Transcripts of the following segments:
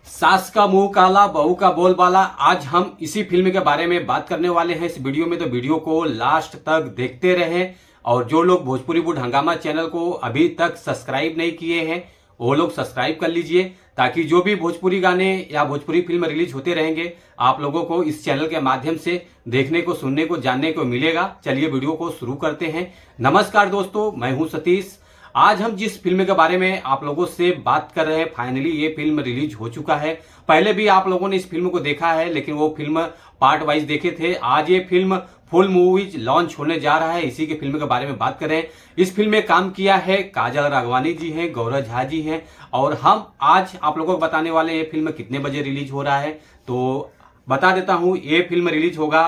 सास का मुंह काला बहू का बोलबाला। आज हम इसी फिल्म के बारे में बात करने वाले हैं इस वीडियो में, तो वीडियो को लास्ट तक देखते रहें। और जो लोग भोजपुरी वुड हंगामा चैनल को अभी तक सब्सक्राइब नहीं किए हैं वो लोग सब्सक्राइब कर लीजिए, ताकि जो भी भोजपुरी गाने या भोजपुरी फिल्म रिलीज होते रहेंगे आप लोगों को इस चैनल के माध्यम से देखने को, सुनने को, जानने को मिलेगा। चलिए वीडियो को शुरू करते हैं। नमस्कार दोस्तों, मैं हूं सतीश। आज हम जिस फिल्म के बारे में आप लोगों से बात कर रहे हैं, फाइनली ये फिल्म रिलीज हो चुका है। पहले भी आप लोगों ने इस फिल्म को देखा है, लेकिन वो फिल्म पार्ट वाइज देखे थे। आज ये फिल्म फुल मूवीज लॉन्च होने जा रहा है, इसी के फिल्म के बारे में बात करें। इस फिल्म में काम किया है काजल राघवानी जी हैं, गौरव झा जी हैं, और हम आज आप लोगों को बताने वाले ये फिल्म कितने बजे रिलीज हो रहा है। तो बता देता हूं, ये फिल्म रिलीज होगा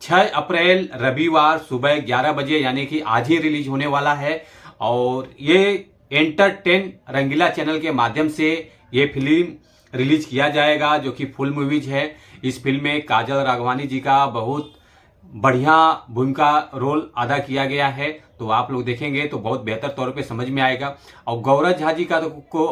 6 अप्रैल रविवार सुबह 11 बजे, यानी कि आज ही रिलीज होने वाला है। और ये एंटरटेन रंगीला चैनल के माध्यम से ये फिल्म रिलीज किया जाएगा, जो कि फुल मूवीज है। इस फिल्म में काजल राघवानी जी का बहुत बढ़िया भूमिका रोल अदा किया गया है, तो आप लोग देखेंगे तो बहुत बेहतर तौर पे समझ में आएगा। और गौरव झा जी का को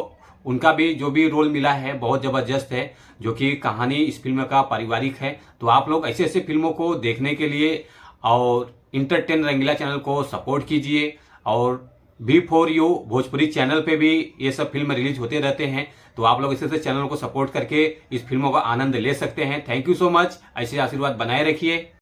उनका भी जो भी रोल मिला है बहुत जबरदस्त है, जो कि कहानी इस फिल्म का पारिवारिक है। तो आप लोग ऐसे ऐसे फिल्मों को देखने के लिए और इंटरटेन रंगीला चैनल को सपोर्ट कीजिए। और B4U भोजपुरी चैनल पे भी ये सब फिल्म रिलीज होते रहते हैं, तो आप लोग इसे चैनल को सपोर्ट करके इस फिल्मों का आनंद ले सकते हैं। थैंक यू सो मच, ऐसे आशीर्वाद बनाए रखिए।